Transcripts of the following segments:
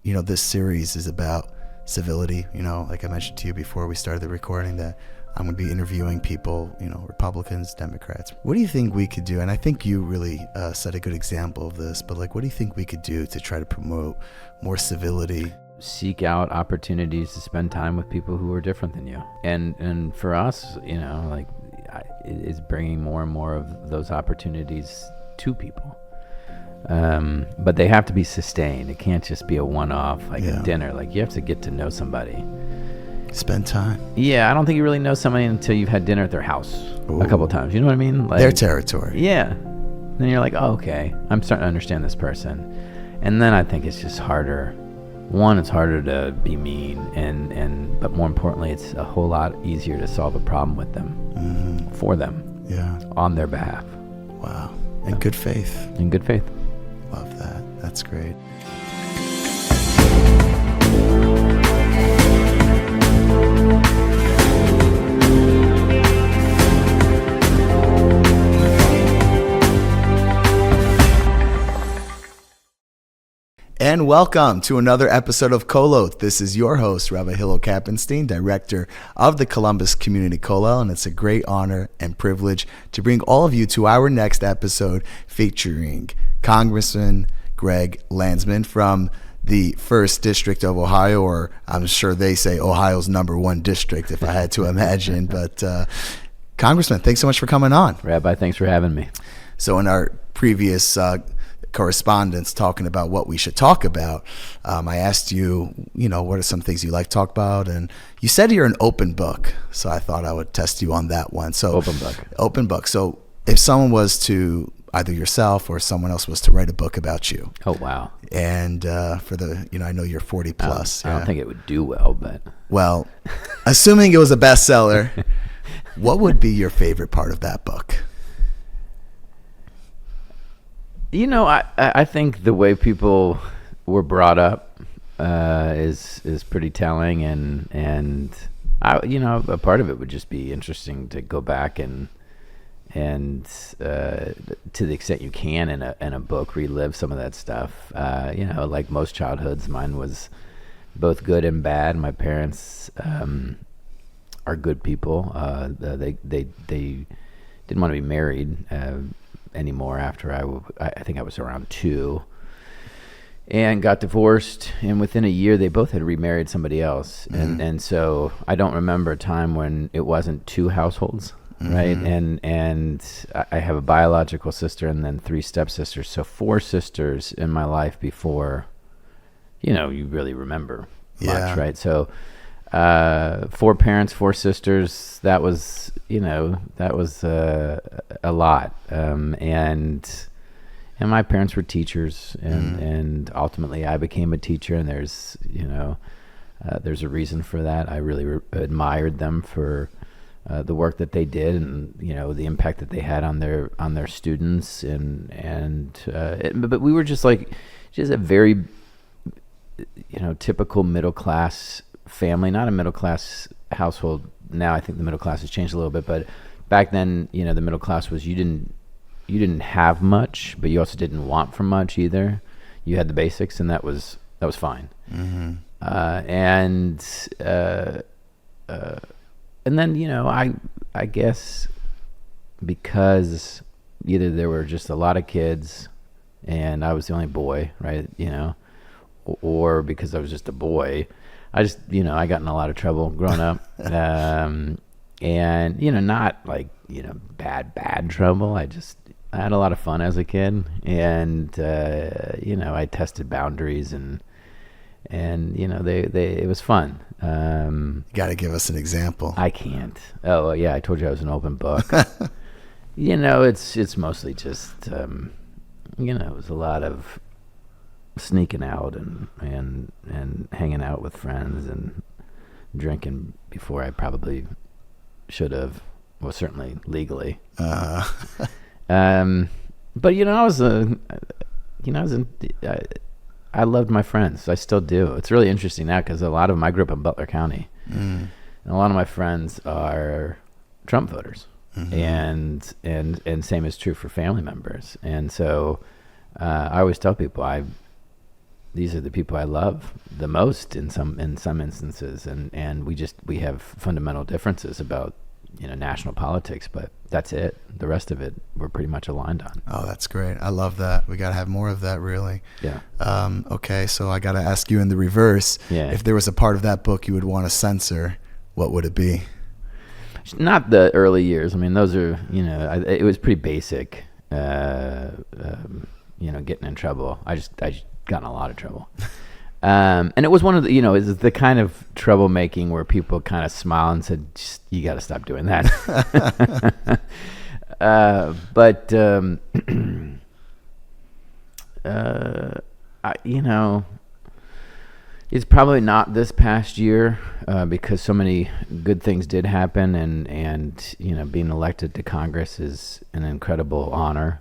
this series is about civility. Like I mentioned to you before we started the recording, that I'm going to be interviewing people, Republicans, Democrats. What do you think we could do? And I think you really set a good example of this, but like, what do you think we could do to try to promote more civility? Seek out opportunities to spend time with people who are different than you. And for us, it's bringing more and more of those opportunities to people. But they have to be sustained. It can't just be a one-off, like a dinner. Like, you have to get to know somebody. Spend time. Yeah, I don't think you really know somebody until you've had dinner at their house a couple of times. You know what I mean? Like, their territory. Yeah. Then you're like, oh, okay, I'm starting to understand this person. And then I think it's just harder. One, it's harder to be mean, but more importantly, it's a whole lot easier to solve a problem with them, for them, on their behalf. Wow. In good faith. In good faith. Love that. That's great. And welcome to another episode of Kolot. This is your host, Rabbi Hillel Kappenstein, director of the Columbus Community Kollel, and it's a great honor and privilege to bring all of you to our next episode featuring Congressman Greg Landsman from the 1st District of Ohio, or I'm sure they say Ohio's #1 district, if I had to imagine. But Congressman, thanks so much for coming on. Rabbi, thanks for having me. So in our previous correspondence talking about what we should talk about, I asked you, what are some things you like to talk about? And you said you're an open book. So I thought I would test you on that one. So Open book. So if someone was to, either yourself or someone else was to write a book about you. Oh, wow. And for the, I know you're 40 plus. I don't think it would do well, but. Well, assuming it was a bestseller, what would be your favorite part of that book? I think the way people were brought up is pretty telling, and a part of it would just be interesting to go back and to the extent you can in a book, relive some of that stuff. Like most childhoods, mine was both good and bad. My parents are good people. They didn't want to be married anymore after I think I was around 2, and got divorced, and within a year they both had remarried somebody else. And so I don't remember a time when it wasn't 2 households, right? And I have a biological sister and then 3 stepsisters, so 4 sisters in my life before you really remember much, right? So 4 parents, 4 sisters, that was a lot. And my parents were teachers, and ultimately I became a teacher, and there's a reason for that. I really admired them for the work that they did, and the impact that they had on their students, but we were just a very typical middle class family, not a middle class household. Now I think the middle class has changed a little bit, but back then, the middle class was you didn't have much, but you also didn't want for much either. You had the basics, and that was fine. And then I guess because either there were just a lot of kids, and I was the only boy, right? Or because I was just a boy. I just, I got in a lot of trouble growing up, and, not like, bad trouble. I had a lot of fun as a kid, and, I tested boundaries, and it was fun. You got to give us an example. I can't. Oh, yeah, I told you I was an open book. It's mostly just, it was a lot of sneaking out and hanging out with friends and drinking before I probably should have. Well, certainly legally. But I loved my friends. I still do. It's really interesting now because a lot of them, I grew up in Butler County, and a lot of my friends are Trump voters, and same is true for family members. And so I always tell people these are the people I love the most in some instances, and we have fundamental differences about national politics, but that's it. The rest of it we're pretty much aligned on. Oh, that's great. I love that. We got to have more of that, really. Yeah. Okay, so I got to ask you in the reverse. Yeah. If there was a part of that book you would want to censor, what would it be? Not the early years. I mean, those are, it was pretty basic, getting in trouble. I got in a lot of trouble. And it was one of the, it's the kind of troublemaking where people kind of smile and said, you got to stop doing that. But it's probably not this past year because so many good things did happen, and being elected to Congress is an incredible honor.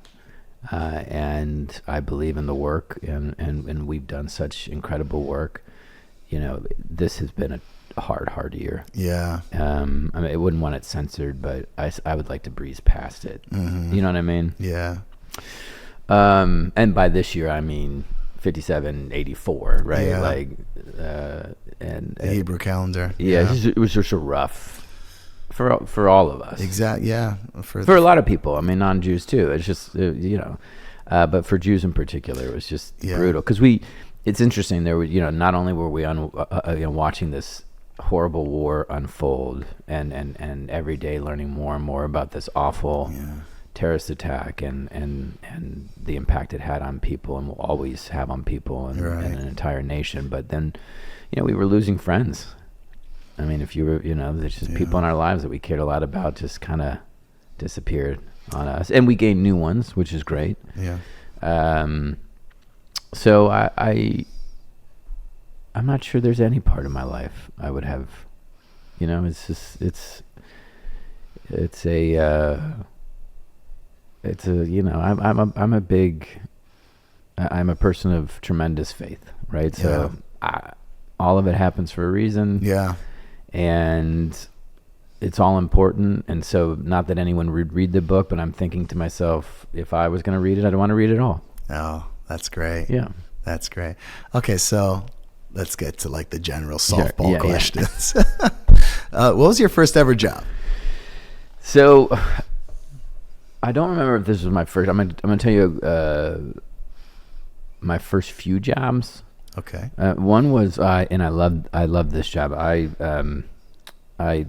And I believe in the work, and we've done such incredible work. This has been a hard year. Yeah. I mean, I wouldn't want it censored, but I would like to breeze past it. Mm-hmm. You know what I mean? Yeah. And by this year, I mean 57, 84, right? Yeah. Like, the Hebrew calendar. Yeah. It was just a rough for all of us. Exactly. Yeah. For a lot of people. I mean, non-Jews too. It's just, but for Jews in particular, it was just brutal. Because it's interesting. There were, not only were we on, watching this horrible war unfold, and every day learning more and more about this awful terrorist attack and the impact it had on people and will always have on people and an entire nation. But then, we were losing friends. I mean, if you were, there's just people in our lives that we cared a lot about just kind of disappeared on us, and we gained new ones, which is great. Yeah. So I'm not sure there's any part of my life I would have, it's just, I'm a person of tremendous faith, right? So all of it happens for a reason. Yeah. And it's all important. And so not that anyone would read the book, but I'm thinking to myself, if I was going to read it, I'd want to read it all. Oh, that's great. Yeah. That's great. Okay. So let's get to like the general softball questions. What was your first ever job? So I don't remember if this was my first. I'm gonna tell you my first few jobs. Okay. One was and I loved this job. I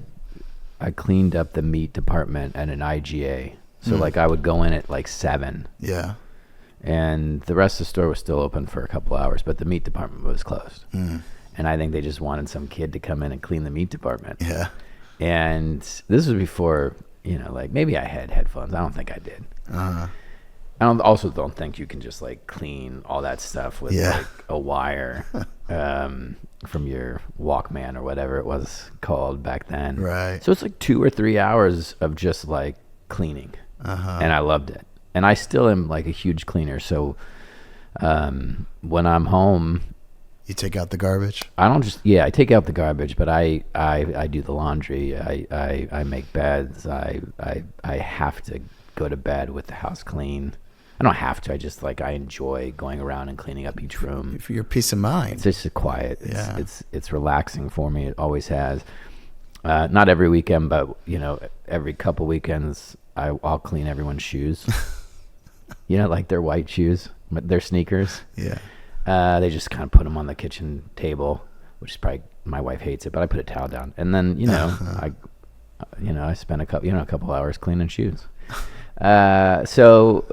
cleaned up the meat department at an IGA. So like I would go in at like 7. Yeah. And the rest of the store was still open for a couple hours, but the meat department was closed. And I think they just wanted some kid to come in and clean the meat department. Yeah. And this was before, like maybe I had headphones. I don't think I did. Uh-huh. I also don't think you can just like clean all that stuff with like a wire from your Walkman or whatever it was called back then. Right. So it's like 2 or 3 hours of just like cleaning. And I loved it. And I still am like a huge cleaner. So when I'm home, you take out the garbage? I don't just I take out the garbage, but I do the laundry. I make beds. I have to go to bed with the house clean. I don't have to. I just I enjoy going around and cleaning up each room. For your peace of mind. It's just quiet. It's relaxing for me. It always has. Not every weekend, but every couple weekends I'll clean everyone's shoes. Like their white shoes, their sneakers. Yeah. They just kind of put them on the kitchen table, which is probably, my wife hates it, but I put a towel down, and then I spent a couple hours cleaning shoes. So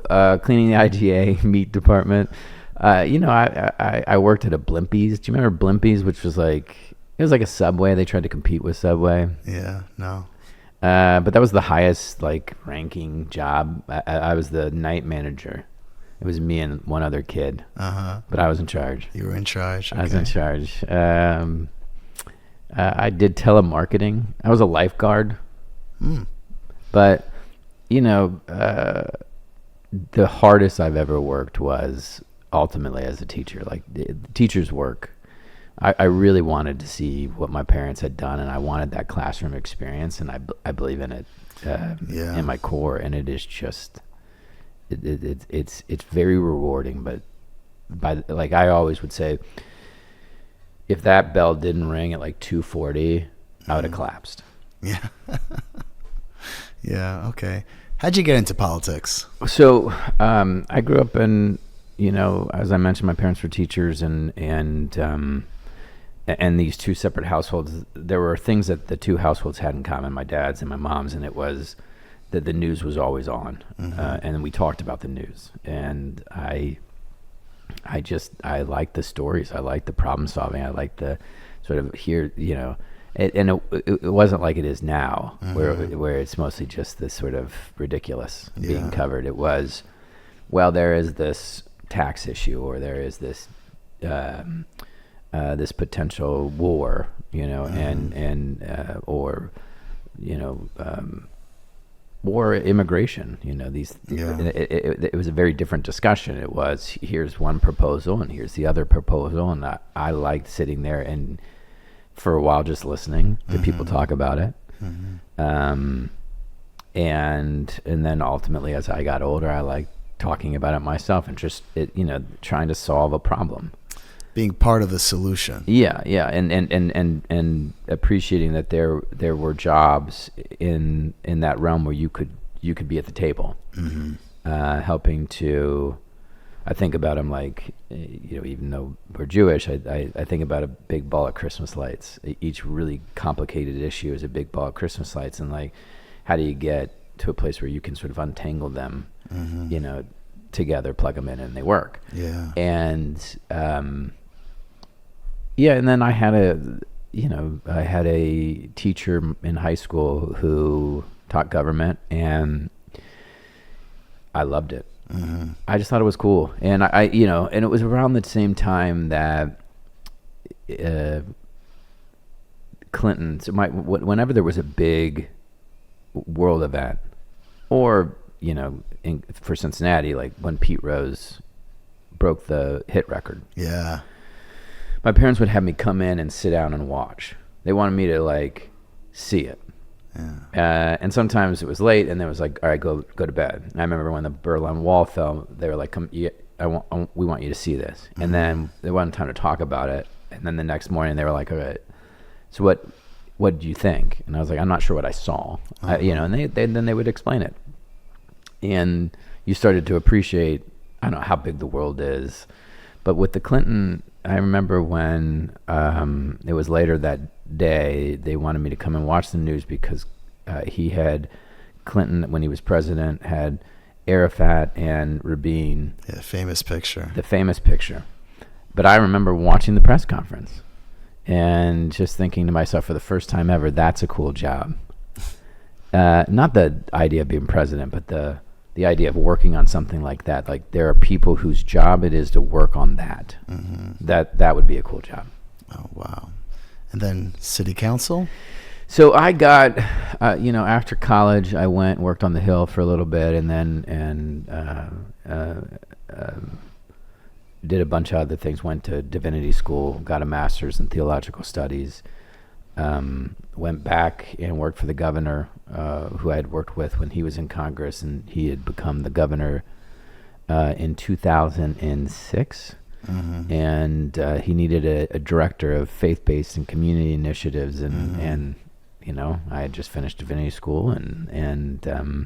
cleaning the IGA meat department. I worked at a Blimpies. Do you remember Blimpies, which was it was like a Subway. They tried to compete with Subway. Yeah, no. But that was the highest ranking job. I was the night manager. It was me and one other kid. But I was in charge. You were in charge. Okay. I was in charge. I did telemarketing. I was a lifeguard. But the hardest I've ever worked was ultimately as a teacher. Like the teacher's work, I really wanted to see what my parents had done, and I wanted that classroom experience, and I believe in it in my core, and it is just it's very rewarding, but like I always would say, if that bell didn't ring at like 2:40, I would have collapsed. Yeah. Yeah. Okay. How'd you get into politics? So I grew up in, as I mentioned, my parents were teachers, and these two separate households. There were things that the two households had in common, my dad's and my mom's, and it was that the news was always on, and we talked about the news. And I like the stories. I like the problem solving. I like the sort of it wasn't like it is now, where it's mostly just this sort of ridiculous being covered. It was, well, there is this tax issue, or there is this this potential war, or immigration. It was a very different discussion. It was, here's one proposal and here's the other proposal, and I liked sitting there and for a while just listening to people talk about it. And then ultimately, as I got older, I liked talking about it myself and just trying to solve a problem, being part of the solution. Yeah, and appreciating that there were jobs in that realm where you could be at the table, helping to. I think about them like, even though we're Jewish, I think about a big ball of Christmas lights. Each really complicated issue is a big ball of Christmas lights, and like, how do you get to a place where you can sort of untangle them, together, plug them in, and they work. Yeah. And and then I had a teacher in high school who taught government, and I loved it. I just thought it was cool, and and it was around the same time that Clinton. So whenever there was a big world event, or for Cincinnati, like when Pete Rose broke the hit record. Yeah. My parents would have me come in and sit down and watch. They wanted me to like see it. Yeah. And sometimes it was late, and it was like, all right, go to bed. And I remember when the Berlin Wall fell, they were like, "Come, we want you to see this." And then there wasn't time to talk about it. And then the next morning, they were like, "All right, so what did you think?" And I was like, "I'm not sure what I saw." And then they would explain it, and you started to appreciate, I don't know how big the world is, but with the Clinton, I remember when it was later that day, they wanted me to come and watch the news because Clinton, when he was president, had Arafat and Rabin. Yeah, the famous picture. But I remember watching the press conference and just thinking to myself, for the first time ever, that's a cool job. Not the idea of being president, but the idea of working on something like that. Like, there are people whose job it is to work on that. That would be a cool job. Oh, wow. And then city council? So I got, after college, I went and worked on the Hill for a little bit, and then did a bunch of other things. Went to divinity school, got a master's in theological studies. Went back and worked for the governor, who I had worked with when he was in Congress, and he had become the governor in 2006. And he needed a director of faith-based and community initiatives, and I had just finished divinity school, and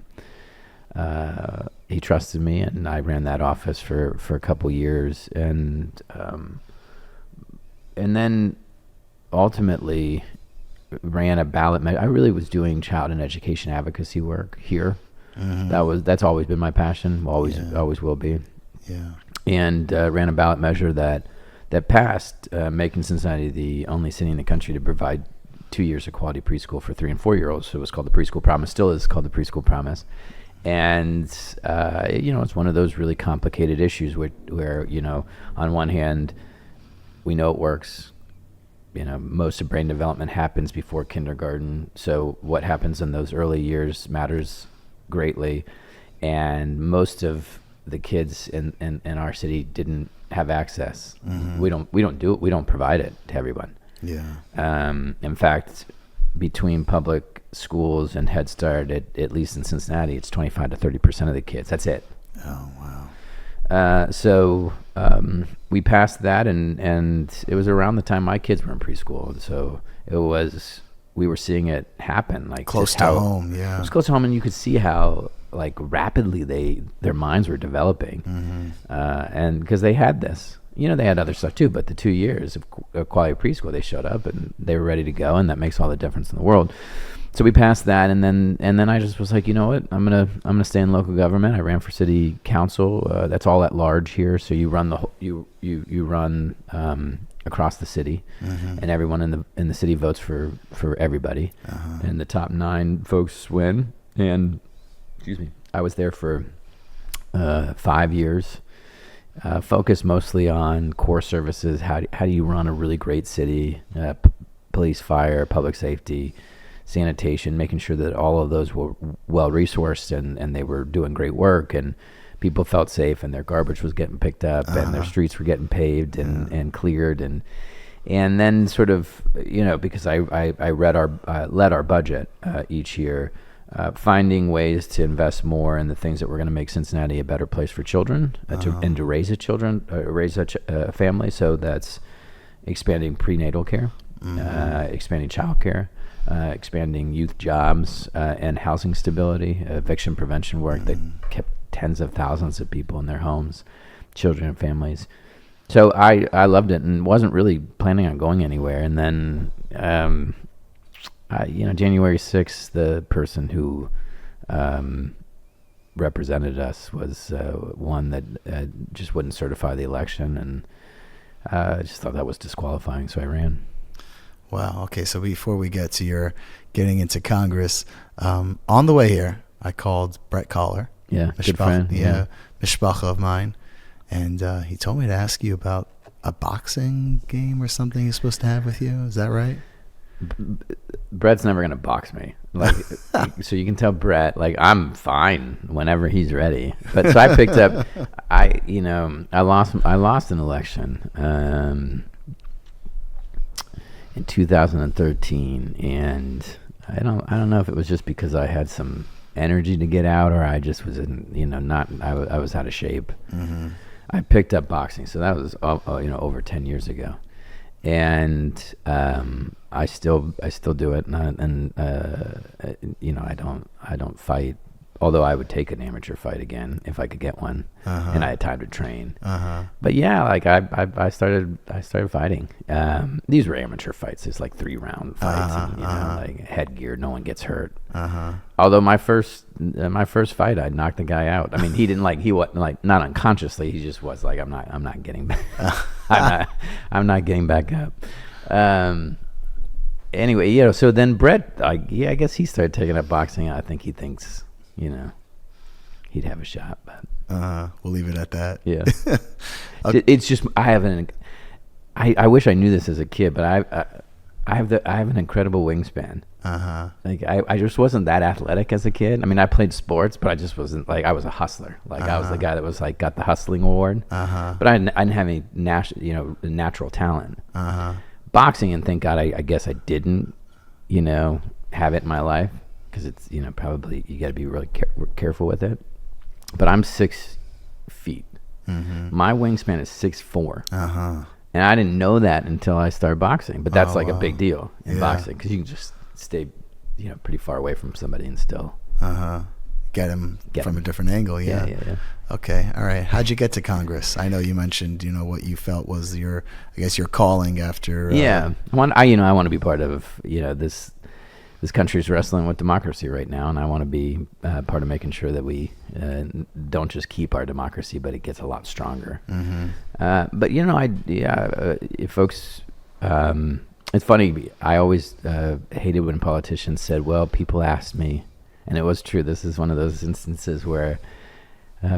he trusted me, and I ran that office for a couple years, and then ultimately ran a ballot. I really was doing child and education advocacy work here. That's always been my passion. Always will be. Yeah. And ran a ballot measure that passed, making Cincinnati the only city in the country to provide 2 years of quality preschool for 3 and 4 year olds. So it was called the Preschool Promise. Still is called the Preschool Promise. And it's one of those really complicated issues where on one hand, we know it works. Most of brain development happens before kindergarten. So what happens in those early years matters greatly. And most of the kids in our city didn't have access. We don't do it. We don't provide it to everyone. Yeah. In fact, between public schools and Head Start, at least in Cincinnati, it's 25 to 30% of the kids. That's it. Oh, wow. So we passed that, and it was around the time my kids were in preschool, and so we were seeing it happen, like close to home. Yeah, it was close to home, and you could see how like rapidly their minds were developing, and because they had this. They had other stuff too, but the 2 years of quality preschool, they showed up and they were ready to go, and that makes all the difference in the world. So we passed that, and then I just was like, you know what, I'm gonna stay in local government. I ran for city council. That's all at large here, so you run you run across the city, and everyone in the city votes for everybody, and the top 9 folks win. And excuse me, I was there for 5 years. Focused mostly on core services. How do you run a really great city? Police, fire, public safety, sanitation, making sure that all of those were well resourced and they were doing great work, and people felt safe, and their garbage was getting picked up, and their streets were getting paved and cleared, and then sort of, because I led our budget each year. Finding ways to invest more in the things that were going to make Cincinnati a better place for children, to raise a family. So that's expanding prenatal care, expanding child care, expanding youth jobs, and housing stability, eviction prevention work that kept tens of thousands of people in their homes, children and families. So I loved it and wasn't really planning on going anywhere. And then, January 6th, the person who represented us was one that just wouldn't certify the election, and I just thought that was disqualifying, so I ran. Wow. Okay, so before we get to your getting into Congress, on the way here, I called Brett Collar. Yeah, good friend. Yeah, mishpacha of mine, and he told me to ask you about a boxing game or something he's supposed to have with you. Is that right? Brett's never gonna box me, like, so you can tell Brett, like, I'm fine whenever he's ready. But so I picked up, I lost an election in 2013, and I don't know if it was just because I had some energy to get out, or I just was I was out of shape. I picked up boxing, so that was over 10 years ago. And I still do it, and I don't fight. Although I would take an amateur fight again if I could get one, and I had time to train. But yeah, like I started fighting. These were amateur fights. It's like 3-round fights, and, like headgear. No one gets hurt. Although my first fight, I knocked the guy out. I mean, he wasn't like, not unconsciously. He just was like, I'm not getting back. I'm not getting back up. Anyway, so then Brett, I guess he started taking up boxing. I think he thinks, he'd have a shot, but we'll leave it at that. Yeah. It's just, I wish I knew this as a kid, but I have an incredible wingspan. Like I just wasn't that athletic as a kid. I mean, I played sports, but I just wasn't, like, I was a hustler. Like I was the guy that was like got the hustling award. But I didn't have any natural talent. Boxing, and thank God, I guess I didn't, have it in my life, because it's, probably you got to be really careful with it. But I'm 6 feet. My wingspan is 6'4". And I didn't know that until I started boxing. But that's a big deal in boxing, because you can just stay, pretty far away from somebody and still get him from a different angle. Yeah. Okay. All right. How'd you get to Congress? I know you mentioned, what you felt was your calling after. I want to be part of, this country's wrestling with democracy right now, and I want to be part of making sure that we don't just keep our democracy, but it gets a lot stronger. But folks, it's funny. I always hated when politicians said, "Well, people asked me," and it was true. This is one of those instances where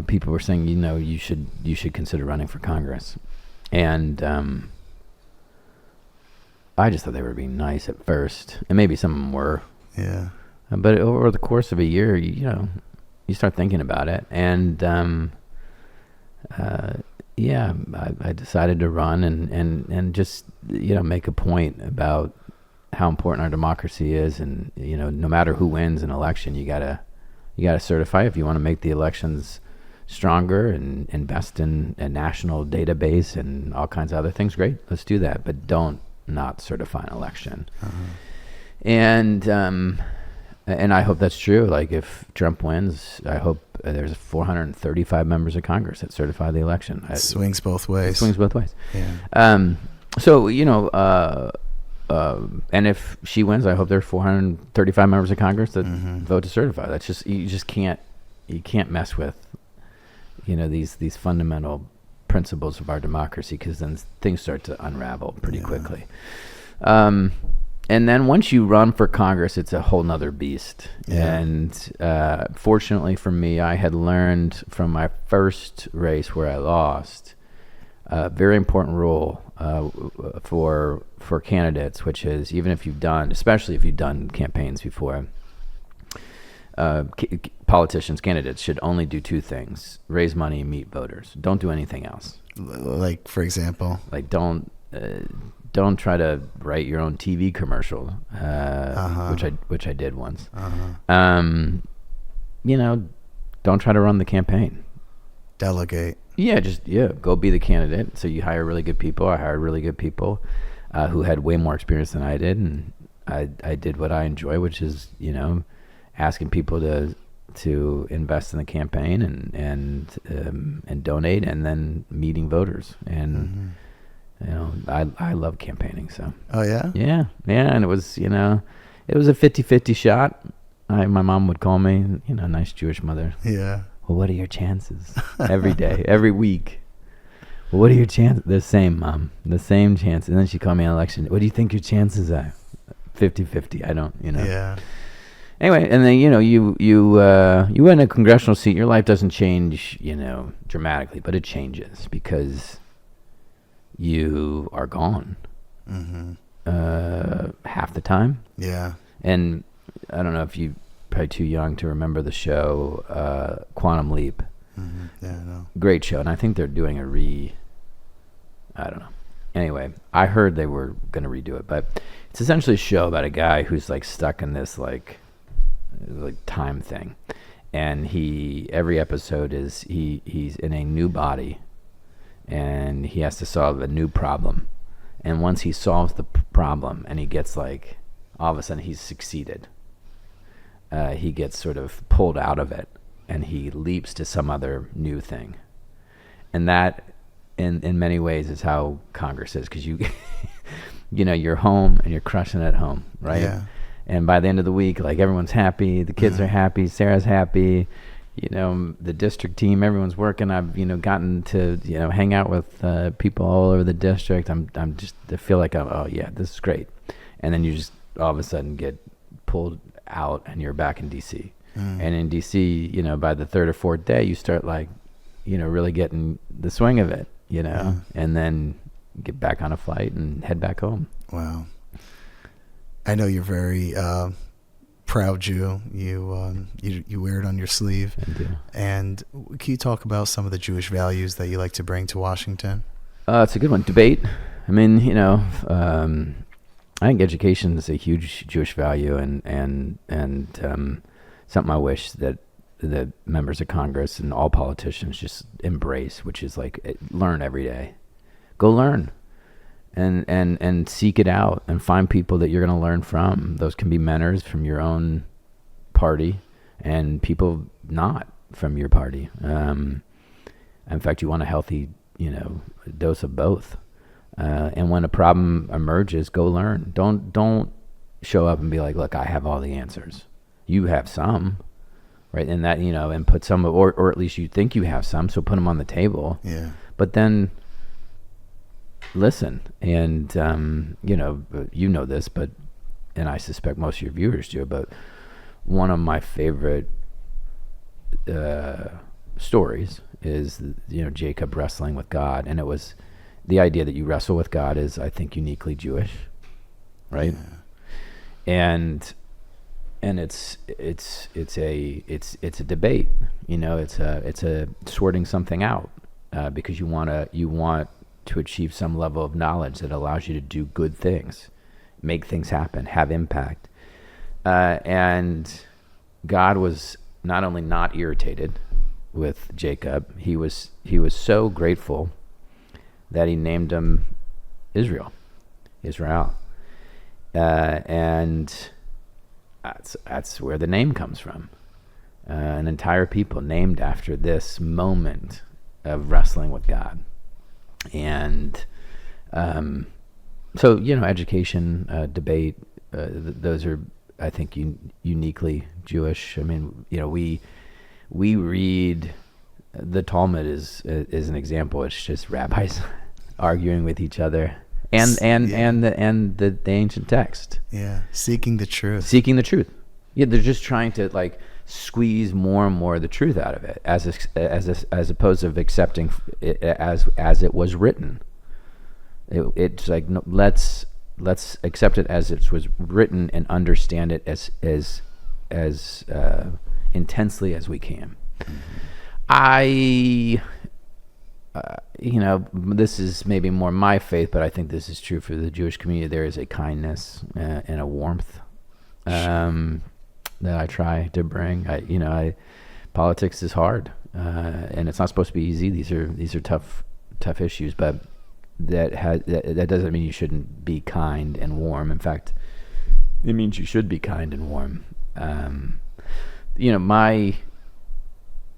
people were saying, you should consider running for Congress, and I just thought they were being nice at first, and maybe some of them were. Yeah. But over the course of a year, you start thinking about it, and I decided to run and just make a point about how important our democracy is, and no matter who wins an election, you gotta certify if you want to make the elections stronger and invest in a national database and all kinds of other things, great, let's do that. But don't not certify an election. And I hope that's true. Like if Trump wins, I hope there's 435 members of Congress that certify the election. It swings both ways. It swings both ways. Yeah. So, and if she wins, I hope there's 435 members of Congress that vote to certify. That's just, you can't mess with, these fundamental principles of our democracy, because then things start to unravel pretty quickly. And then once you run for Congress, it's a whole nother beast. Yeah. And fortunately for me, I had learned from my first race where I lost a very important rule for candidates, which is, even if you've done, especially if you've done campaigns before, politicians, candidates should only do two things: raise money and meet voters. Don't do anything else. Like, for example? Like, don't try to write your own TV commercial, which I did once. Don't try to run the campaign. Delegate. Go be the candidate. So you hire really good people. I hired really good people who had way more experience than I did, and I did what I enjoy, which is asking people to invest in the campaign and donate, and then meeting voters. And I love campaigning. So. Oh yeah. Yeah, and it was it was a 50-50 shot. My mom would call me, nice Jewish mother. Yeah. Well, what are your chances? Every day, every week. Well, what are your chances? The same, Mom. The same chance. And then she called me on election. What do you think your chances are? 50-50. I don't, Yeah. Anyway, and then, you win a congressional seat. Your life doesn't change, dramatically, but it changes because you are gone. Half the time. Yeah. And I don't know if you probably too young to remember the show Quantum Leap. Yeah, no. Great show, and I think they're doing I don't know. Anyway, I heard they were going to redo it, but it's essentially a show about a guy who's like stuck in this like time thing, and every episode is he's in a new body, and he has to solve a new problem, and once he solves the problem and he gets like, all of a sudden he's succeeded. He gets sort of pulled out of it, and he leaps to some other new thing. And that, in many ways, is how Congress is, because you're home and you're crushing it at home, right? Yeah. And by the end of the week, like, everyone's happy, the kids are happy, Sarah's happy, the district team, everyone's working. I've gotten to hang out with people all over the district. I feel like this is great. And then you just all of a sudden get pulled out and you're back in DC. And in DC, by the third or fourth day, you start like, really getting the swing of it, and then get back on a flight and head back home. Wow. I know you're very proud Jew. You wear it on your sleeve. I do. And can you talk about some of the Jewish values that you like to bring to Washington? It's a good one. Debate. I mean, I think education is a huge Jewish value, and something I wish that the members of Congress and all politicians just embrace, which is like, learn every day. Go learn, and seek it out, and find people that you're going to learn from. Those can be mentors from your own party and people not from your party. In fact, you want a healthy, dose of both. And when a problem emerges, go learn. Don't show up and be like, look, I have all the answers. You have some, right? And that, and put some, or at least you think you have some, so put them on the table. Yeah. But then listen, and, this, but, and I suspect most of your viewers do, but one of my favorite stories is, Jacob wrestling with God. And it was, the idea that you wrestle with God is, I think, uniquely Jewish, right? Yeah. And it's a debate, it's a sorting something out, because you want to achieve some level of knowledge that allows you to do good things, make things happen, have impact. And God was not only not irritated with Jacob. He was so grateful that he named him Israel, and that's where the name comes from. An entire people named after this moment of wrestling with God. And so, education, debate, those are, I think, uniquely Jewish. I mean, we read the Talmud is an example. It's just rabbis arguing with each other, and the ancient text. Yeah, seeking the truth. Yeah, they're just trying to squeeze more and more of the truth out of it, as opposed to accepting it as it was written. It's like, no, let's accept it as it was written and understand it as intensely as we can. Mm-hmm. This is maybe more my faith, but I think this is true for the Jewish community. There is a kindness and a warmth that I try to bring. Politics is hard, and it's not supposed to be easy. These are tough issues, but that doesn't mean you shouldn't be kind and warm. In fact, it means you should be kind and warm.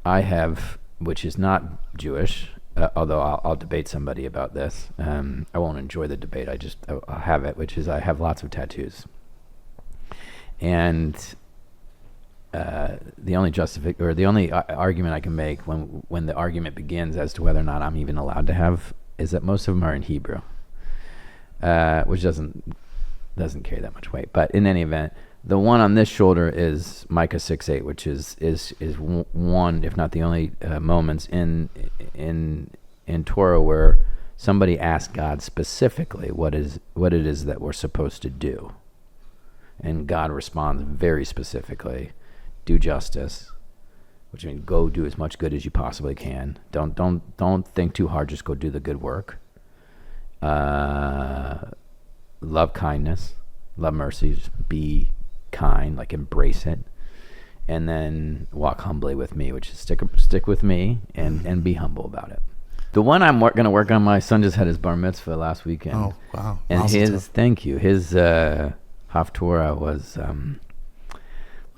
I have, which is not Jewish, although I'll debate somebody about this. I won't enjoy the debate. I'll have it, which is I have lots of tattoos. And the only argument I can make when the argument begins as to whether or not I'm even allowed to have is that most of them are in Hebrew, which doesn't carry that much weight. But in any event, the one on this shoulder is Micah 6:8, which is one, if not the only, moments in Torah where somebody asked God specifically what it is that we're supposed to do, and God responds very specifically: do justice, which means go do as much good as you possibly can. Don't think too hard. Just go do the good work. Love kindness, love mercy. Just be kind, embrace it, and then walk humbly with me, which is stick with me and be humble about it. The one I'm going to work on, my son just had his bar mitzvah last weekend. Oh, wow. And awesome. Thank you. His Haftorah was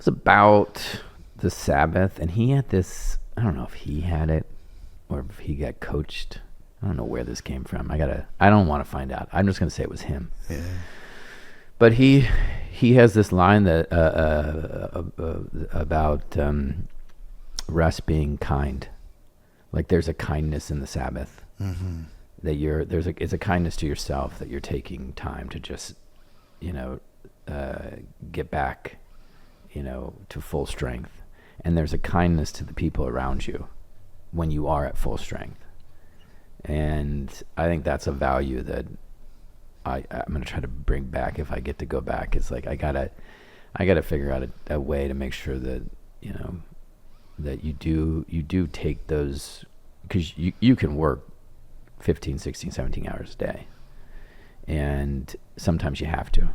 about the Sabbath, and he had this, I don't know if he had it or if he got coached. I don't know where this came from. I don't want to find out. I'm just going to say it was him. Yeah. But he has this line that about rest being kind. Like there's a kindness in the Sabbath. Mm-hmm. That it's a kindness to yourself that you're taking time to just, get back, to full strength. And there's a kindness to the people around you when you are at full strength. And I think that's a value that I'm going to try to bring back if I get to go back. It's like I gotta figure out a way to make sure that that you do take those, because you can work 15, 16, 17 hours a day, and sometimes you have to.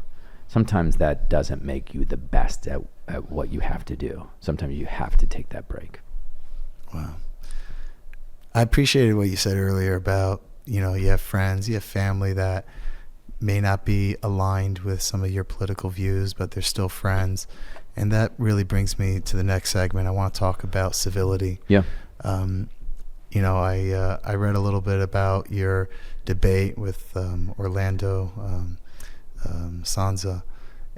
Sometimes that doesn't make you the best at what you have to do. Sometimes you have to take that break. Wow. I appreciated what you said earlier about, you have friends, you have family that may not be aligned with some of your political views, but they're still friends. And that really brings me to the next segment. I want to talk about civility. Yeah. I read a little bit about your debate with Orlando Sansa,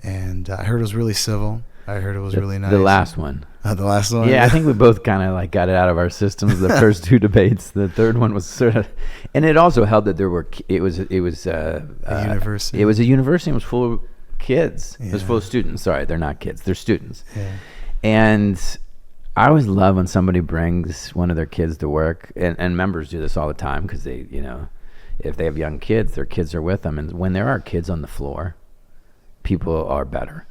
and I heard it was really civil. I heard it was really nice. The last one. The last one? Yeah, I think we both kind of got it out of our systems, the first two debates. The third one was sort of, and it also helped that it was a university. It was a university. It was full of kids. Yeah. It was full of students. Sorry, they're not kids. They're students. Yeah. And I always love when somebody brings one of their kids to work, and members do this all the time because they, if they have young kids, their kids are with them. And when there are kids on the floor, people are better.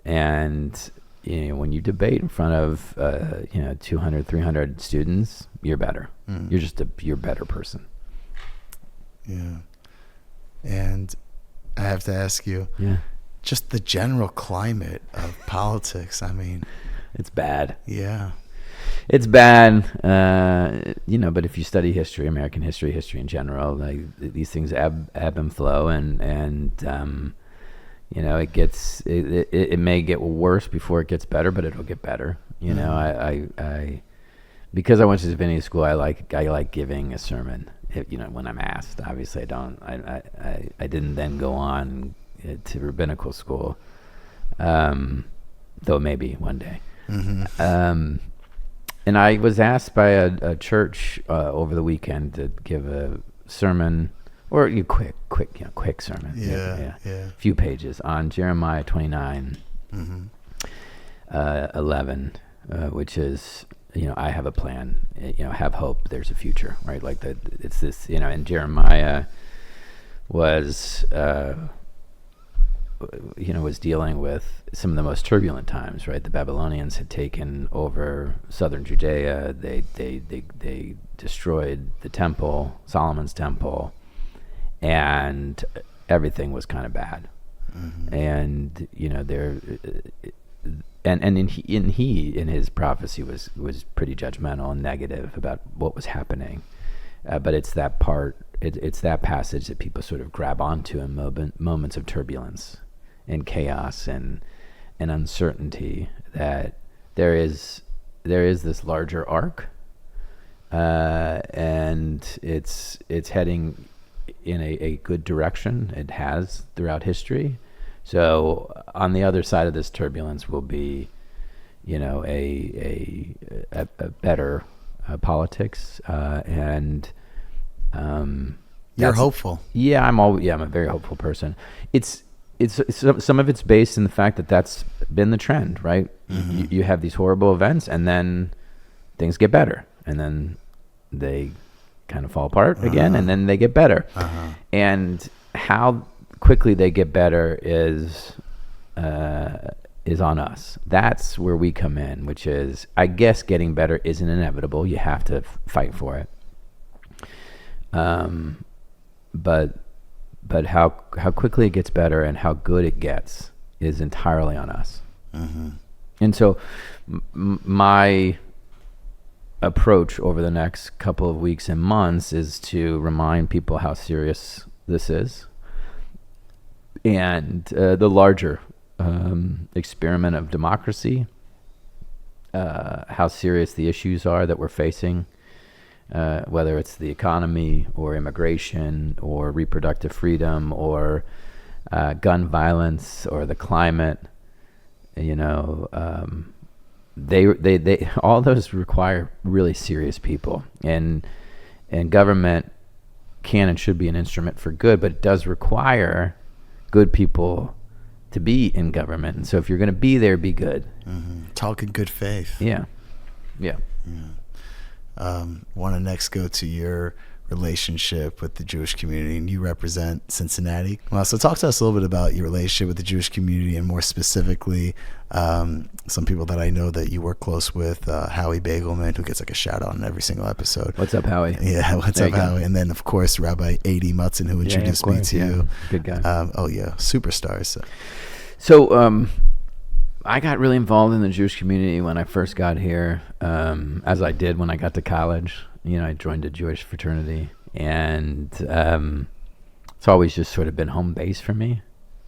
And when you debate in front of 200, 300 students, you're better. You're a better person. Yeah. And I have to ask you, just the general climate of politics. I mean, it's bad. Yeah. It's bad, but if you study history, American history in general, like these things ebb and flow, and it may get worse before it gets better, but it'll get better. I because I went to divinity school, I like giving a sermon. When I'm asked. Obviously, I don't. I didn't then go on to rabbinical school, though maybe one day. Mm-hmm. And I was asked by a church over the weekend to give a sermon, or quick sermon. Yeah. A few pages on Jeremiah 29, 11, which is, I have a plan, have hope, there's a future, right? Like that, it's this, and Jeremiah was dealing with some of the most turbulent times, right? The Babylonians had taken over southern Judea. They destroyed the temple, Solomon's temple, and everything was kind of bad. Mm-hmm. And he in his prophecy was pretty judgmental and negative about what was happening. But it's that part, it's that passage that people sort of grab onto in moments of turbulence and chaos and uncertainty, that there is this larger arc, and it's heading in a good direction. It has throughout history. So on the other side of this turbulence will be, a better politics, and you're hopeful. Yeah, I'm a very hopeful person. It's some of it's based in the fact that that's been the trend, right? Mm-hmm. You have these horrible events, and then things get better, and then they kind of fall apart again, and then they get better. And how quickly they get better is on us. That's where we come in, which is, I guess, getting better isn't inevitable. You have to fight for it. But how quickly it gets better and how good it gets is entirely on us. Mm-hmm. And so my approach over the next couple of weeks and months is to remind people how serious this is, and the larger experiment of democracy, how serious the issues are that we're facing, whether it's the economy or immigration or reproductive freedom or gun violence or the climate. They all those require really serious people, and government can and should be an instrument for good, but it does require good people to be in government. And so if you're going to be there, be good. Mm-hmm. Talk in good faith. Yeah. Want to next go to your relationship with the Jewish community, and you represent Cincinnati. Well, so talk to us a little bit about your relationship with the Jewish community, and more specifically, some people that I know that you work close with, Howie Bagelman, who gets like a shout out in every single episode. What's up, Howie? Yeah, what's up, Howie? And then, of course, Rabbi Adi Mutzin, who introduced me to you. Good guy. Superstars. So I got really involved in the Jewish community when I first got here, as I did when I got to college. I joined a Jewish fraternity, and it's always just sort of been home base for me.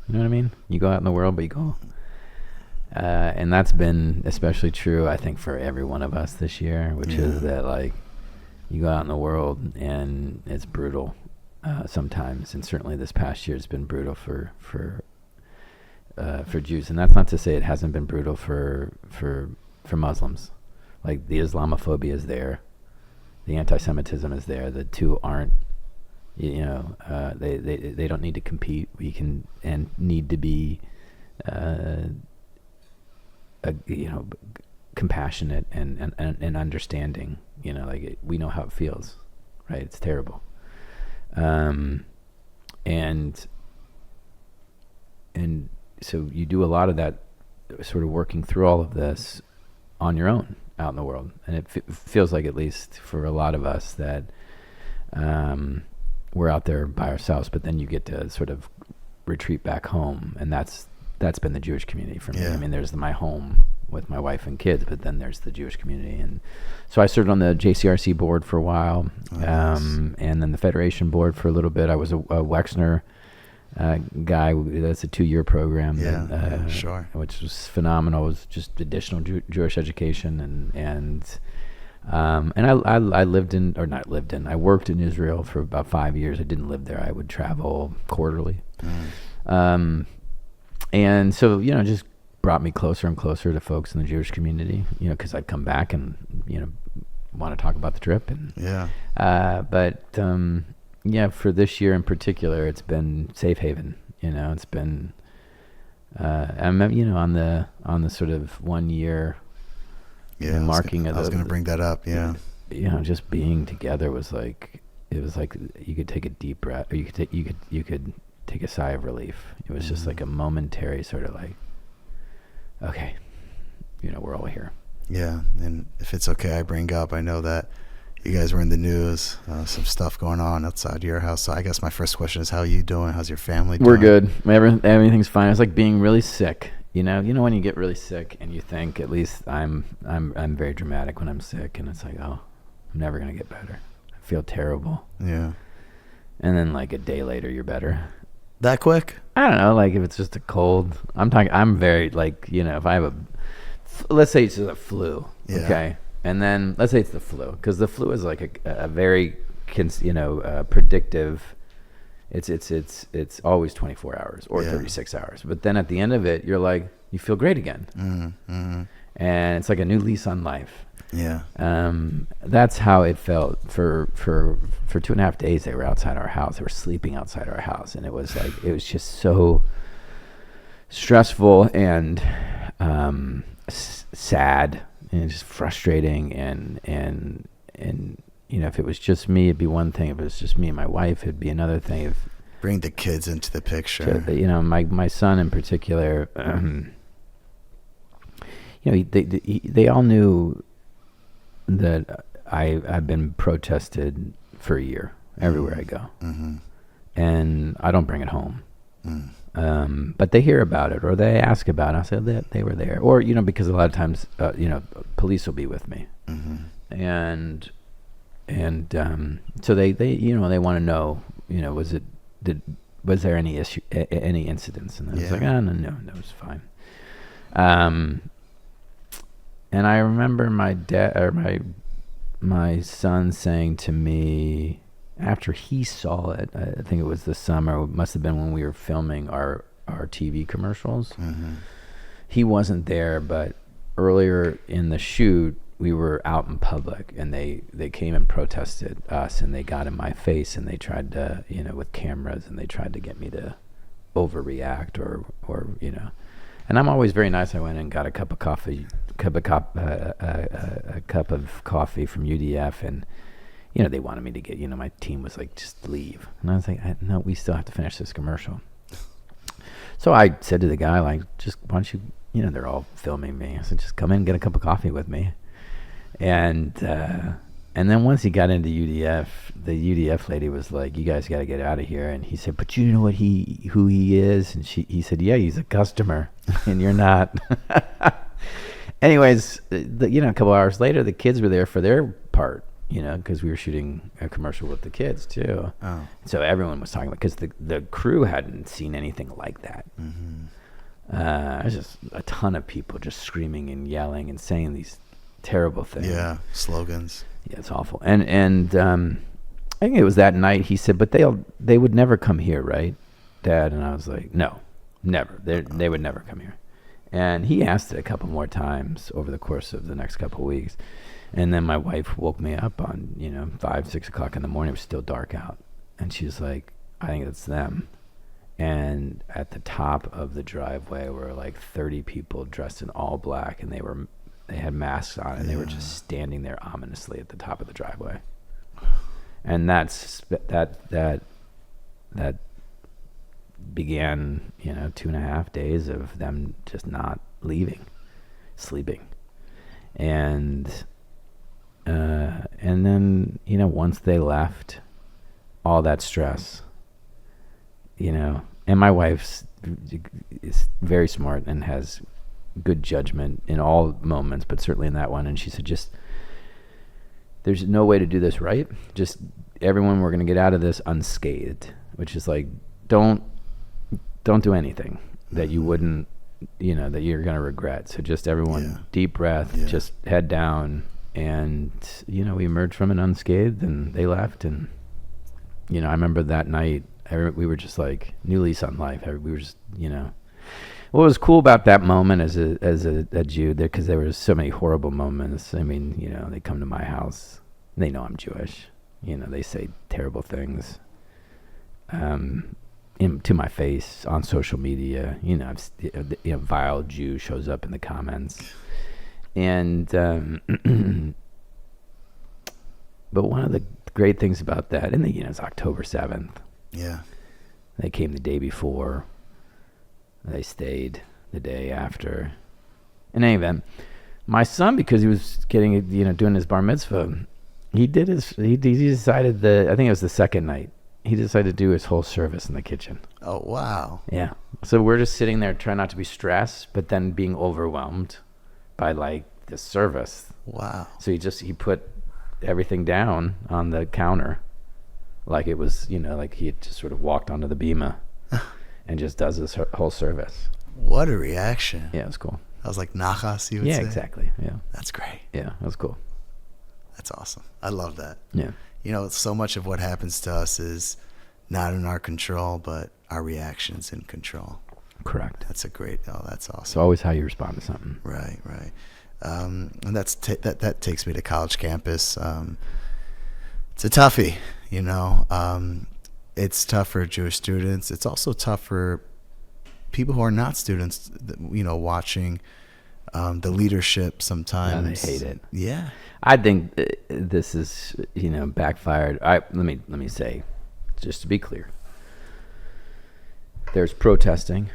You know what I mean? You go out in the world, but you go. And that's been especially true, I think, for every one of us this year, which is that, like, you go out in the world and it's brutal sometimes, and certainly this past year has been brutal for Jews, and that's not to say it hasn't been brutal for Muslims. Like, the Islamophobia is there, the anti-Semitism is there. The two aren't, they don't need to compete. We can and need to be, compassionate and understanding. We know how it feels, right? It's terrible, and so you do a lot of that, sort of working through all of this on your own out in the world. And it feels like, at least for a lot of us, that we're out there by ourselves, but then you get to sort of retreat back home. And that's been the Jewish community for me. I mean, there's my home, with my wife and kids, but then there's the Jewish community. And so I served on the JCRC board for a while, and then the Federation board for a little bit. I was a Wexner guy. That's a 2-year program. Yeah, sure. Which was phenomenal. It was just additional Jewish education, and I I worked in Israel for about 5 years. I didn't live there. I would travel quarterly. And so, just brought me closer and closer to folks in the Jewish community, because I'd come back and, want to talk about the trip. And for this year in particular, it's been safe haven. It's been, I'm, on the sort of 1 year marking of I was going to bring that up. Yeah. Just being together was like, it was like you could take a deep breath, or you could take a sigh of relief. It was just like a momentary sort of like, okay, we're all here. Yeah. And if it's okay, I bring up, I know that you guys were in the news, some stuff going on outside your house. So I guess my first question is, how are you doing? How's your family doing? We're good. Everything's fine. It's like being really sick. When you get really sick and you think, at least I'm very dramatic when I'm sick, and it's like, oh, I'm never going to get better. I feel terrible. Yeah. And then like a day later, you're better. That quick? I don't know. Like if it's just a cold, I'm very like, if I have let's say it's a flu. Yeah. Okay. And then let's say it's the flu, because the flu is like a very, predictive. It's always 24 hours or 36 hours. But then at the end of it, you're like, you feel great again. Mm-hmm. And it's like a new lease on life. Yeah. That's how it felt for 2.5 days. They were outside our house. They were sleeping outside our house. And it was like, it was just so stressful and sad and just frustrating. And if it was just me, it'd be one thing. If it was just me and my wife, it'd be another thing. Bring the kids into the picture. My son in particular, they all knew that I've been protested for a year everywhere I go. Mm-hmm. And I don't bring it home. Mm. But they hear about it, or they ask about it. I said that they were there, or because a lot of times police will be with me. Mm-hmm. And so they want to know, was there any issue, any incidents? And I was like, no, it was fine. And I remember my dad or my son saying to me after he saw it, I think it was the summer, it must have been when we were filming our TV commercials. Mm-hmm. He wasn't there, but earlier in the shoot, we were out in public, and they came and protested us, and they got in my face, and they tried to, with cameras, and they tried to get me to overreact or and I'm always very nice. I went and got a cup of coffee from UDF, and they wanted me to get, my team was like, just leave, and I was like, no, we still have to finish this commercial. So I said to the guy, like, just why don't you, they're all filming me. I said, just come in and get a cup of coffee with me. And then once he got into UDF, the UDF lady was like, you guys got to get out of here. And he said, but you know who he is? And he said, yeah, he's a customer and you're not. Anyways, a couple hours later, the kids were there for their part, because we were shooting a commercial with the kids too. Oh. So everyone was talking about, because the crew hadn't seen anything like that. Mm-hmm. There's just a ton of people just screaming and yelling and saying these terrible thing. Yeah, slogans. Yeah, it's awful. And I think it was that night he said, but they would never come here, right, Dad? And I was like, no, never. They would never come here. And he asked it a couple more times over the course of the next couple of weeks. And then my wife woke me up on 5, 6 o'clock in the morning. It was still dark out, and she was like, I think it's them. And at the top of the driveway were like 30 people dressed in all black, and they had masks on, and they were just standing there ominously at the top of the driveway. And that began, 2.5 days of them just not leaving, sleeping. And then, once they left, all that stress, and my wife's is very smart and has good judgment in all moments, but certainly in that one. And she said, just, there's no way to do this right. Just everyone, we're going to get out of this unscathed, which is like, don't do anything that you wouldn't, that you're going to regret. So just everyone, deep breath, just head down. And, we emerged from it unscathed, and they left. And, I remember that night, we were just like new lease on life. We were just, what was cool about that moment as a Jew, because there were so many horrible moments. I mean, they come to my house, they know I'm Jewish. They say terrible things to my face on social media. Vile Jew shows up in the comments. And but one of the great things about that, and it's October 7th. Yeah. They came the day before. They stayed the day after. In any event, my son, because he was getting, doing his bar mitzvah, he decided I think it was the second night, he decided to do his whole service in the kitchen. Oh, wow. Yeah. So we're just sitting there trying not to be stressed, but then being overwhelmed by like the service. Wow. So he put everything down on the counter like it was, like he had just sort of walked onto the bima and just does this whole service. What a reaction. Yeah, it was cool. That was like nachas, you would say? Yeah, exactly. Yeah. That's great. Yeah, that was cool. That's awesome. I love that. Yeah. So much of what happens to us is not in our control, but our reaction's in control. Correct. That's that's awesome. It's always how you respond to something. Right. And that takes me to college campus. It's a toughie, it's tough for Jewish students. It's also tough for people who are not students, watching the leadership sometimes. Yeah, they hate it. Yeah. I think this is, backfired. Let me say, just to be clear, there's protesting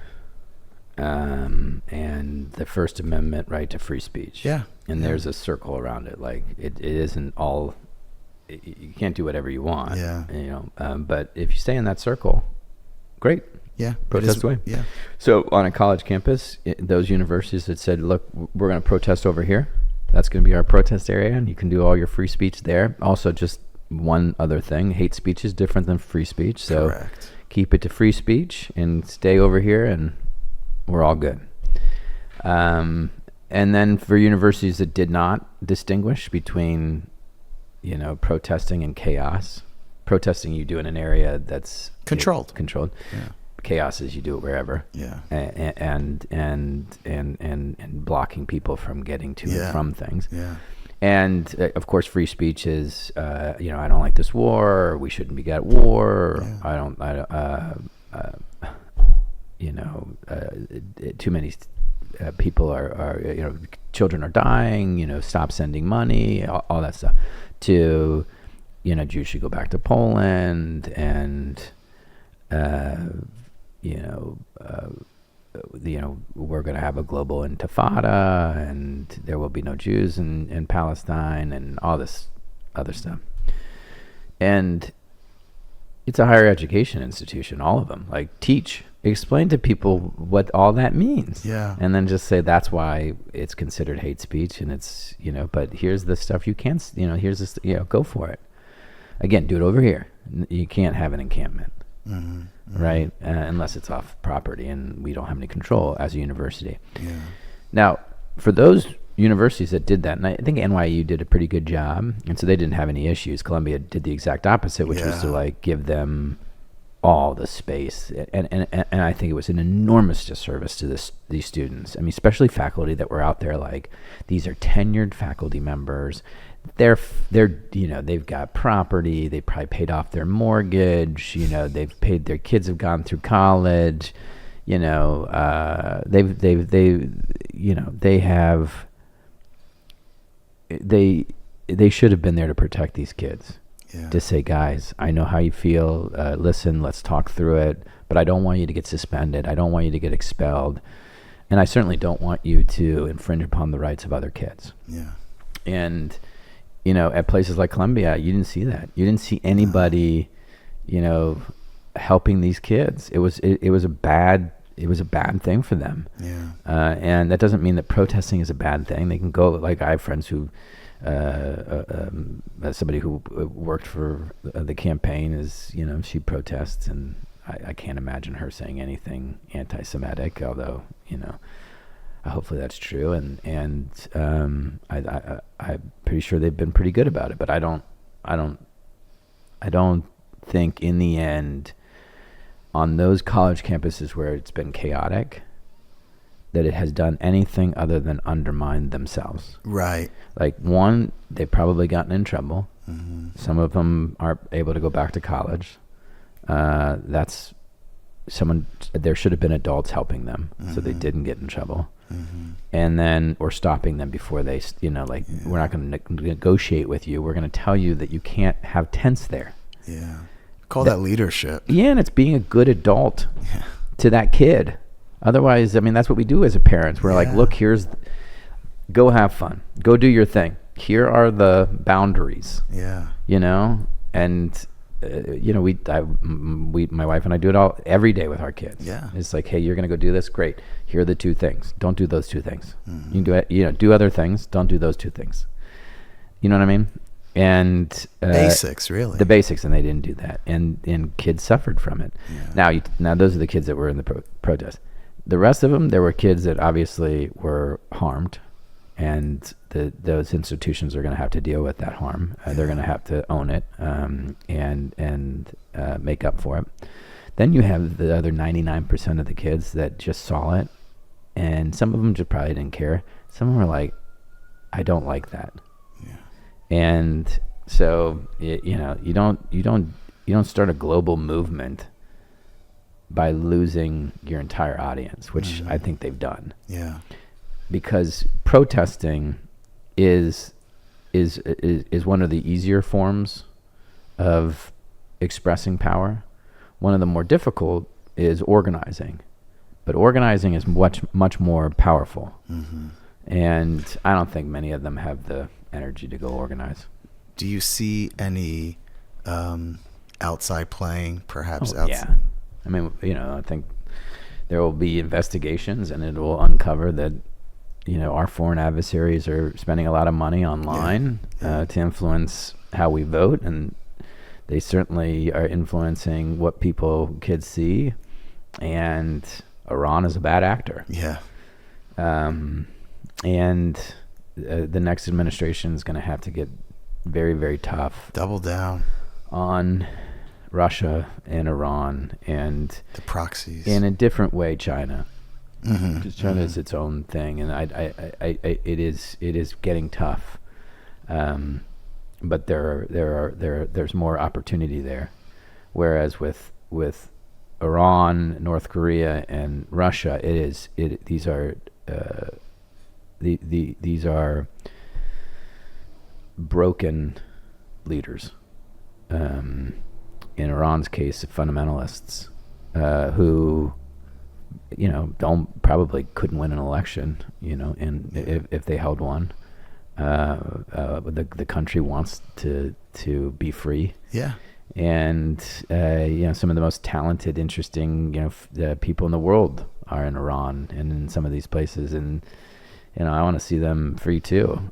and the First Amendment right to free speech. Yeah. And there's a circle around it. Like it isn't all, you can't do whatever you want. Yeah. But if you stay in that circle, great. Yeah. Protest away. Yeah. So on a college campus, those universities that said, look, we're going to protest over here. That's going to be our protest area, and you can do all your free speech there. Also, just one other thing, hate speech is different than free speech. So Correct. Keep it to free speech and stay over here, and we're all good. And then for universities that did not distinguish between, protesting and chaos, protesting you do in an area that's Controlled. Yeah. Chaos is you do it wherever. Yeah. And blocking people from getting to and from things. Yeah. And of course, free speech is, I don't like this war, or we shouldn't be at war, or too many people are, children are dying, stop sending money, all that stuff. To, Jews should go back to Poland, and, we're going to have a global intifada, and there will be no Jews in Palestine, and all this other stuff. And it's a higher education institution, all of them. Like, explain to people what all that means. Yeah. And then just say that's why it's considered hate speech, and it's, but here's the stuff you can't, here's this, go for it. Again, do it over here. You can't have an encampment. Mm-hmm. Right? Unless it's off property, and we don't have any control as a university. Yeah. Now, for those universities that did that, and I think NYU did a pretty good job, and so they didn't have any issues. Columbia did the exact opposite, which was to give them all the space, and I think it was an enormous disservice to these students. I mean, especially faculty that were out there. Like, these are tenured faculty members. They're they've got property. They probably paid off their mortgage. They've paid, their kids have gone through college. They should have been there to protect these kids. Yeah. To say, guys, I know how you feel. Listen, let's talk through it. But I don't want you to get suspended. I don't want you to get expelled. And I certainly don't want you to infringe upon the rights of other kids. Yeah. And, at places like Columbia, you didn't see that. You didn't see anybody, helping these kids. It was a bad it was a bad thing for them. Yeah. And that doesn't mean that protesting is a bad thing. They can go, like I have friends who, somebody who worked for the campaign is, she protests, and I can't imagine her saying anything anti-Semitic, although, hopefully that's true. And I'm pretty sure they've been pretty good about it, but I don't think in the end on those college campuses where it's been chaotic that it has done anything other than undermine themselves. Right. Like, one, they've probably gotten in trouble. Mm-hmm. Some of them aren't able to go back to college. There should have been adults helping them, so they didn't get in trouble. Mm-hmm. And then, or stopping them before they, we're not going to negotiate with you. We're going to tell you that you can't have tents there. Yeah. Call that leadership. Yeah, and it's being a good adult to that kid. Otherwise, that's what we do as a parents. We're like, look, go have fun. Go do your thing. Here are the boundaries. Yeah. And my wife and I do it all every day with our kids. Yeah. It's like, hey, you're going to go do this. Great. Here are the two things. Don't do those two things. Mm-hmm. You can do it. Do other things. Don't do those two things. You know what I mean? And basics, really. The basics, and they didn't do that, and kids suffered from it. Yeah. Now those are the kids that were in the protest. The rest of them, there were kids that obviously were harmed, and those institutions are going to have to deal with that harm. They're going to have to own it and make up for it. Then you have the other 99% of the kids that just saw it, and some of them just probably didn't care. Some of them were like, I don't like that. And so, you don't start a global movement by losing your entire audience, which I think they've done. Yeah. Because protesting is one of the easier forms of expressing power. One of the more difficult is organizing, but organizing is much more powerful. Mm-hmm. And I don't think many of them have the energy to go organize. Do you see any outside playing, perhaps? Yeah. I think there will be investigations, and it will uncover that, our foreign adversaries are spending a lot of money online to influence how we vote, and they certainly are influencing what kids see, and Iran is a bad actor. Yeah. And the next administration is going to have to get very, very tough. Double down on Russia and Iran and the proxies. In a different way, China. Mm-hmm. Because China is its own thing, and it is getting tough. But there's more opportunity there, whereas with Iran, North Korea, and Russia, these are broken leaders. In Iran's case, fundamentalists who, couldn't win an election, and if they held one. The country wants to be free. Yeah. And some of the most talented, interesting people in the world are in Iran and in some of these places, and I want to see them free too.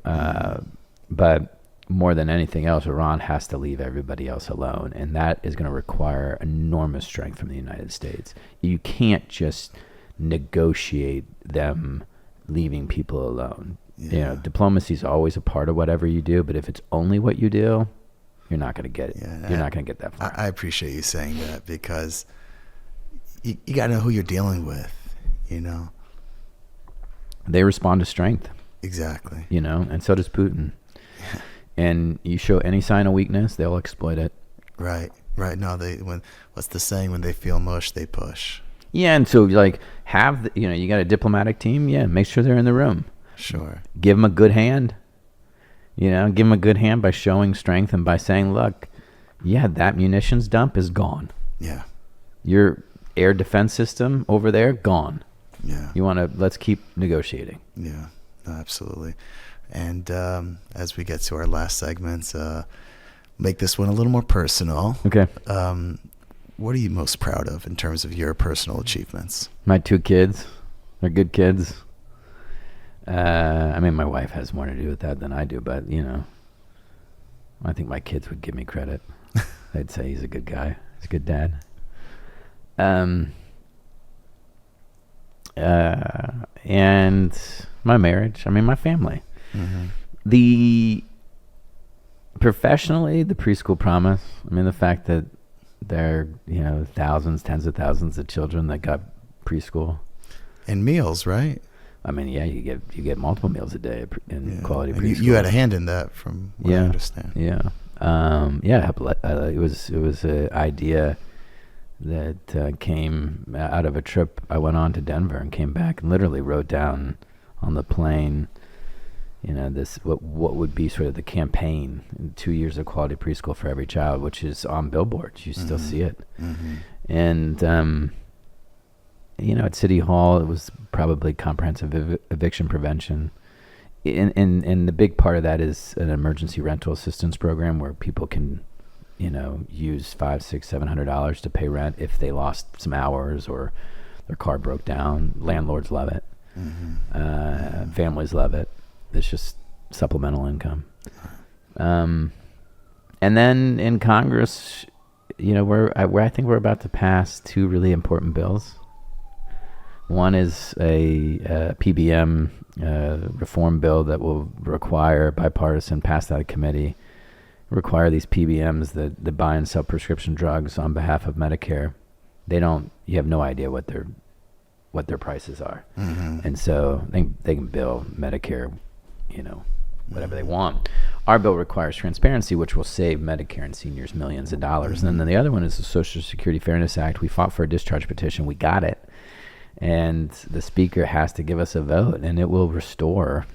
But more than anything else, Iran has to leave everybody else alone, and that is going to require enormous strength from the United States. You can't just negotiate them leaving people alone. Yeah. Diplomacy is always a part of whatever you do, but if it's only what you do, you're not going to get it. Yeah, you're not going to get that far. I appreciate you saying that, because you got to know who you're dealing with, They respond to strength. Exactly. And so does Putin. And you show any sign of weakness, they'll exploit it. Right. No, what's the saying? When they feel mush, they push. Yeah, and so you got a diplomatic team. Yeah, make sure they're in the room. Sure. Give them a good hand. Give them a good hand by showing strength and by saying, look, that munitions dump is gone. Yeah. Your air defense system over there, gone. Yeah. Let's keep negotiating. Yeah, absolutely. And as we get to our last segments, make this one a little more personal. Okay. what are you most proud of in terms of your personal achievements? My 2 kids. They're good kids. I mean, my wife has more to do with that than I do, but, I think my kids would give me credit. They'd say he's a good guy. He's a good dad. And my marriage. I mean, my family. Mm-hmm. Professionally, the preschool promise. I mean, the fact that there are, thousands, tens of thousands of children that got preschool. And meals, right? I mean, yeah, you get multiple meals a day in quality and preschool. You had a hand in that, from what I understand. Yeah. It was an idea that came out of a trip I went on to Denver and came back and literally wrote down on the plane, this what would be sort of the campaign, 2 years of quality preschool for every child, which is on billboards. You still see it. Mm-hmm. And at City Hall, it was probably comprehensive eviction prevention. And the big part of that is an emergency rental assistance program where people can, use $500, $600, $700 to pay rent if they lost some hours or their car broke down. Landlords love it. Mm-hmm. Families love it. It's just supplemental income. And then in Congress, where I think we're about to pass 2 really important bills. One is a PBM reform bill that will require bipartisan, pass out of committee, require these PBMs that buy and sell prescription drugs on behalf of Medicare. You have no idea what their prices are. Mm-hmm. And so they can bill Medicare, whatever they want. Our bill requires transparency, which will save Medicare and seniors millions of dollars. Mm-hmm. And then the other one is the Social Security Fairness Act. We fought for a discharge petition. We got it. And the speaker has to give us a vote, and it will restore,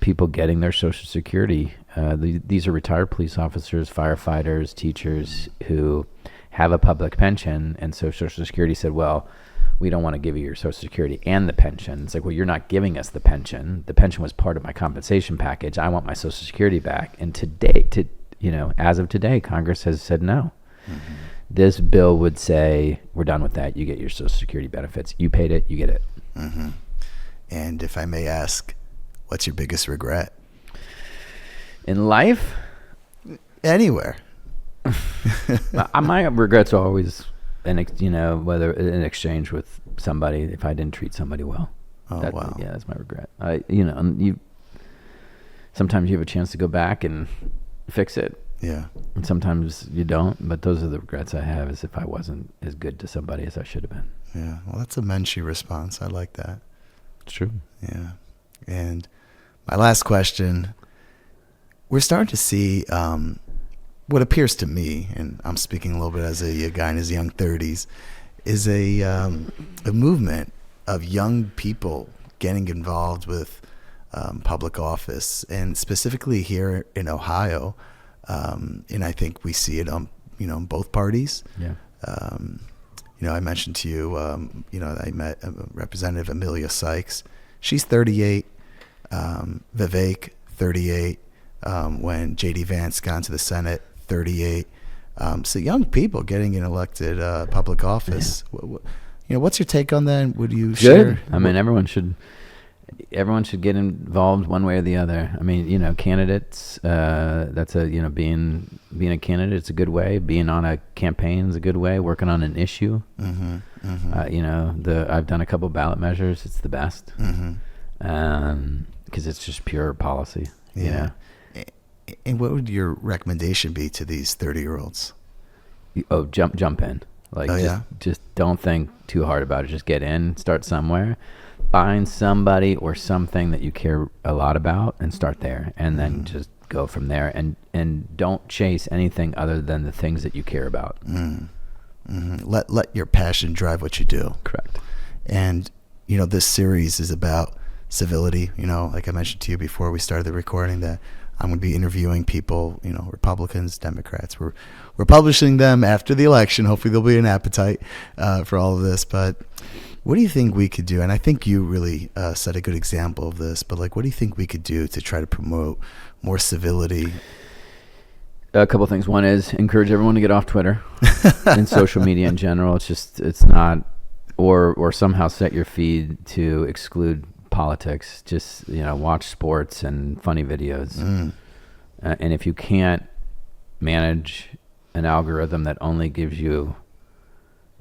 people getting their Social Security. These are retired police officers, firefighters, teachers who have a public pension, and so Social Security said, well, we don't want to give you your Social Security and the pension. It's like, well, you're not giving us the pension. The pension was part of my compensation package. I want my Social Security back. And as of today, Congress has said no. Mm-hmm. This bill would say, we're done with that. You get your Social Security benefits. You paid it, you get it. Mm-hmm. And if I may ask, what's your biggest regret? In life? Anywhere. My regrets are always, whether in exchange with somebody, if I didn't treat somebody well. Oh, wow. Yeah, that's my regret. Sometimes you have a chance to go back and fix it. Yeah. And sometimes you don't, but those are the regrets I have, is if I wasn't as good to somebody as I should have been. Yeah. Well, that's a Menchie response. I like that. It's true. Yeah. And my last question, we're starting to see what appears to me, and I'm speaking a little bit as a guy in his young 30s, is a movement of young people getting involved with public office, and specifically here in Ohio. And I think we see it on, both parties. Yeah. I mentioned to you, I met Representative Amelia Sykes. She's 38. Vivek, 38. When J.D. Vance got into the Senate, 38. So young people getting in elected public office. Yeah. What's your take on that? Would you share? I mean, everyone should get involved one way or the other. I mean, candidates, being a candidate, it's a good way. Being on a campaign is a good way. Working on an issue. Mm-hmm, mm-hmm. I've done a couple ballot measures. It's the best. Mm-hmm. Because it's just pure policy. Yeah. And what would your recommendation be to these 30-year-olds? Oh, jump in. Just don't think too hard about it. Just get in, start somewhere. Find somebody or something that you care a lot about and start there, and then just go from there, and don't chase anything other than the things that you care about. Mm-hmm. Let your passion drive what you do. Correct. And this series is about civility. Like I mentioned to you before we started the recording, that I'm going to be interviewing people, Republicans, Democrats. We're publishing them after the election. Hopefully there'll be an appetite for all of this. But what do you think we could do? And I think you really set a good example of this. But what do you think we could do to try to promote more civility? A couple things. One is encourage everyone to get off Twitter and social media in general. It's not, or somehow set your feed to exclude politics. Just, watch sports and funny videos. And if you can't manage an algorithm that only gives you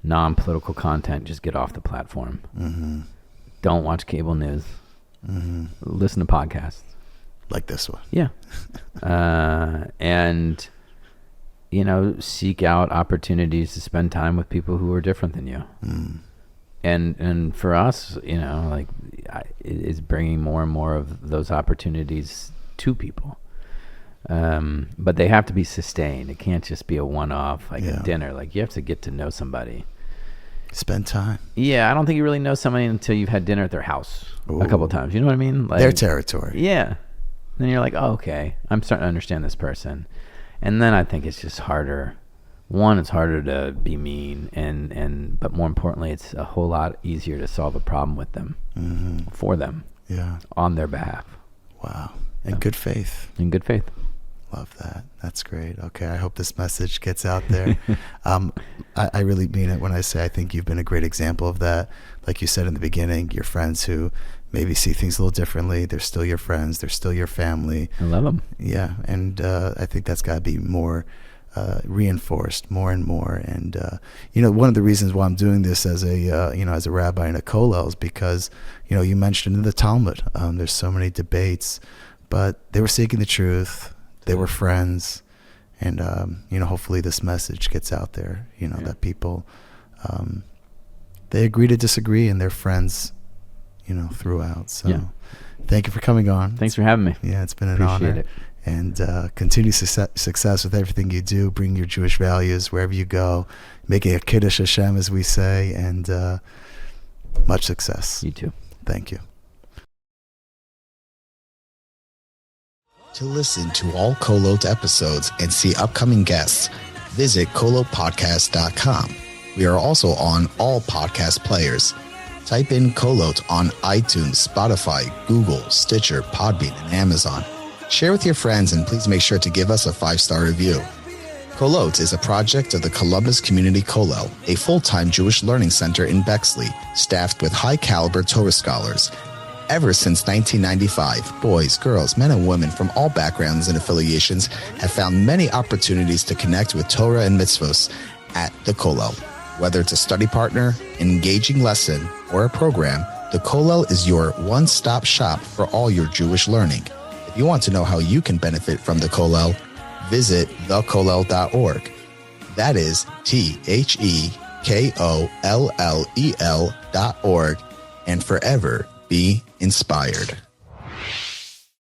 non-political content, just get off the platform. Don't watch cable news. Listen to podcasts. Like this one. Yeah. And, seek out opportunities to spend time with people who are different than you. And for us, it's bringing more and more of those opportunities to people. But they have to be sustained. It can't just be a one-off, like a dinner. Like, you have to get to know somebody. Spend time. Yeah, I don't think you really know somebody until you've had dinner at their house a couple of times. You know what I mean? Like, their territory. Yeah. Then you're like, oh, okay, I'm starting to understand this person. And then I think it's just harder. One, it's harder to be mean, but more importantly, it's a whole lot easier to solve a problem with them, for them, on their behalf. Wow. In good faith. In good faith. Love that. That's great. Okay, I hope this message gets out there. I really mean it when I say I think you've been a great example of that. Like you said in the beginning, your friends who maybe see things a little differently, they're still your friends, they're still your family. I love them. Yeah, and I think that's got to be more reinforced more and more. And one of the reasons why I'm doing this as a rabbi in a kollel is because you mentioned in the Talmud, there's so many debates, but they were seeking the truth. They were friends, and hopefully this message gets out there. That people they agree to disagree, and they're friends. Throughout. So, thank you for coming on. Thanks for having me. Yeah, it's been an honor. It. And continue success with everything you do. Bring your Jewish values wherever you go. Make it a Kiddush Hashem, as we say, and much success. You too. Thank you. To listen to all Kolot episodes and see upcoming guests, visit kolotpodcast.com. We are also on all podcast players. Type in Kolot on iTunes, Spotify, Google, Stitcher, Podbean, and Amazon. Share with your friends, and please make sure to give us a 5-star review. Kolot is a project of the Columbus Community Kollel, a full-time Jewish learning center in Bexley, staffed with high-caliber Torah scholars. Ever since 1995, boys, girls, men, and women from all backgrounds and affiliations have found many opportunities to connect with Torah and mitzvos at the Kollel. Whether it's a study partner, an engaging lesson, or a program, the Kollel is your one-stop shop for all your Jewish learning. If you want to know how you can benefit from the Kollel, visit thekollel.org. That is TheKollel.org, and forever be inspired.